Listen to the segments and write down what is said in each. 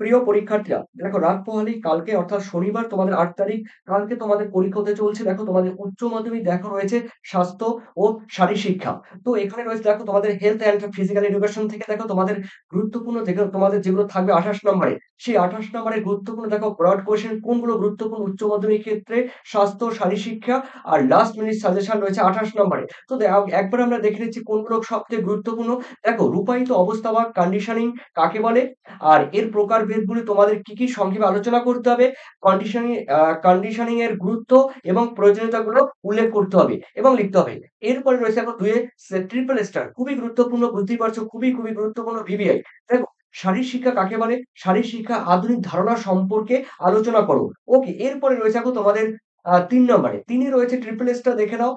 প্রিয় পরীক্ষার্থীরা, দেখো রাত পোহালেই কালকে অর্থাৎ শনিবার তোমাদের ৮ তারিখ, কালকে তোমাদের পরীক্ষা হতে চলছে। দেখো তোমাদের উচ্চ মাধ্যমিক দেখো রয়েছে স্বাস্থ্য ও শারীরশিক্ষা। তো এখানে রয়েছে দেখো তোমাদের হেলথ অ্যান্ড ফিজিক্যাল এডুকেশন থেকে দেখো তোমাদের গুরুত্বপূর্ণ দেখো তোমাদের যেগুলো থাকবে ২৮ নম্বরে, সেই ২৮ নম্বরের গুরুত্বপূর্ণ দেখো ব্রড কোয়েশ্চেন কোনগুলো গুরুত্বপূর্ণ উচ্চ মাধ্যমিক ক্ষেত্রে স্বাস্থ্য, শারীরশিক্ষা আর লাস্ট মিনিট সাজেশন রয়েছে ২৮ নম্বরে। তো একবার আমরা দেখে নিচ্ছি কোনগুলো সবচেয়ে গুরুত্বপূর্ণ। দেখো রূপায়িত অবস্থা বা কন্ডিশনিং কাকে বলে? আর এর প্রকারভেদগুলি তোমাদের কি সংক্ষেপে আলোচনা করতে হবে। কন্ডিশনিং এর গুরুত্ব এবং প্রয়োজনীয়তাগুলো উল্লেখ করতে হবে এবং লিখতে হবে। এরপরে রয়েছে এখন ২ এ ট্রিপল স্টার খুবই গুরুত্বপূর্ণ, বুঝতেই পারছো খুবই গুরুত্বপূর্ণ ভিভিআই। দেখো শারীরশিক্ষা কাকে বলে? শারীরশিক্ষা আধুনিক ধারণা সম্পর্কে আলোচনা করো। ওকে, এরপরে রয়েছে এখন তোমাদের ৩ নম্বরে। ৩ এ রয়েছে ট্রিপল স্টার দেখে নাও।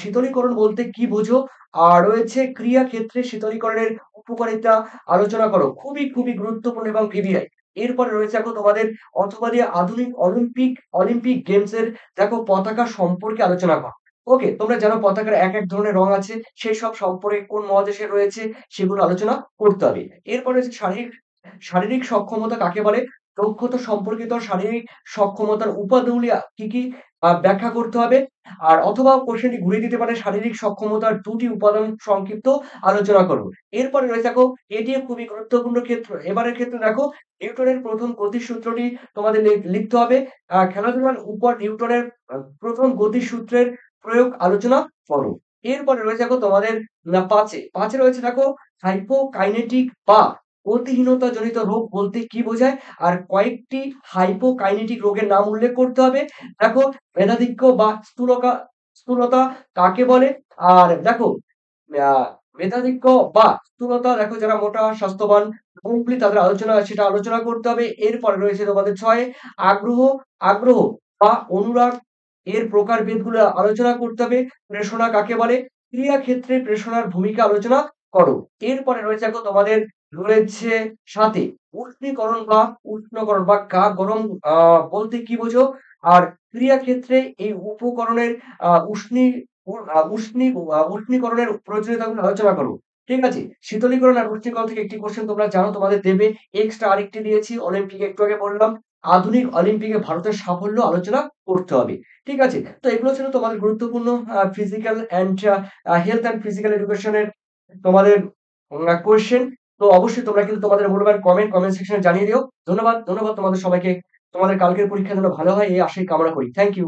শীতলীকরণ বলতে কি বোঝো? আর রয়েছে ক্রিয়া ক্ষেত্রে শীতলীকরণের উপকারিতা আলোচনা করো। খুবই গুরুত্বপূর্ণ এবং ভিভিআই। এরপরে রয়েছে এখন তোমাদের অথবা দিয়ে আধুনিক অলিম্পিক গেমস এর দেখো পতাকা সম্পর্কে আলোচনা করো। ওকে, তোমরা জানো পতাকার এক ধরনের রং আছে, সেই সব সম্পর্কে কোন মহাদেশে রয়েছে সেগুলো আলোচনা করতে হবে। এরপরে হচ্ছে শারীরিক সক্ষমতা কাকে বলে? দক্ষতা সম্পর্কিত শারীরিক সক্ষমতার উপাদানগুলি কি ব্যাখ্যা করতে হবে। আর অথবা কোশ্চেনটি ঘুরিয়ে দিতে পারে, শারীরিক সক্ষমতার ২ টি উপাদান সংক্ষিপ্ত আলোচনা করো। এরপরে রয়েছে দেখো এটিও খুবই গুরুত্বপূর্ণ ক্ষেত্র। এবারের ক্ষেত্রে দেখো নিউটনের প্রথম গতিসূত্রটি তোমাদের লিখতে হবে। খেলাধুলার উপর নিউটনের ১ম গতিসূত্রের প্রয়োগ আলোচনা করো। এরপরে রয়েছে দেখো তোমাদের ৫ এ রয়েছে দেখো হাইপোকাইনেটিক বা গতিহীনতাজনিত রোগ বলতে কি বোঝায়? আর কয়েকটি হাইপোকাইনেটিক রোগের নাম উল্লেখ করতে হবে। দেখো মেধাধিক্য বা স্থূলতা কাকে বলে? আর দেখো আ মেধাধিক্য বা স্থূলতা দেখো যারা মোটা স্বাস্থ্যবান মুখগুলি তাদের সেটা আলোচনা করতে হবে। এরপরে রয়েছে তোমাদের ৬ আগ্রহ আগ্রহ বা অনুরাগ এর প্রকারভেদগুলো আলোচনা করতে হবে। প্রেষণা কাকে বলে? ক্রিয়াক্ষেত্রে প্রেষণার ভূমিকা আলোচনা করো। এরপরে রয়েছে দেখো তোমাদের রয়েছে ৭ এ উষ্ণকরণ বা গা গরম বলতে কি বোঝো? আর ক্রিয়াক্ষেত্রে এই উপকরণের আ উষ্ণি উ আ উষ্ণি উষ্ণীকরণের প্রয়োজনীয়তাগুলো আলোচনা করো। ঠিক আছে? শীতলীকরণ আর উষ্ণীকরণ থেকে একটি কোয়েশ্চেন তোমরা জানো তোমাদের দেবে। এক্সট্রা আরেকটি দিয়েছি অলিম্পিকে একটু আগে বললাম। আধুনিক অলিম্পিকে ভারতের সাফল্য আলোচনা করতে হবে। ঠিক আছে? তো এগুলো ছিল তোমাদের গুরুত্বপূর্ণ physical and health and physical education এর তোমাদের কোয়েশ্চেন। তো অবশ্যই তোমরা কিন্তু তোমাদের মূল্যবান কমেন্ট সেকশনে জানিয়ে দিও। ধন্যবাদ তোমাদের সবাইকে। তোমাদের কালকের পরীক্ষা যেন ভালো হয় এই আশাই কামনা করি। Thank you.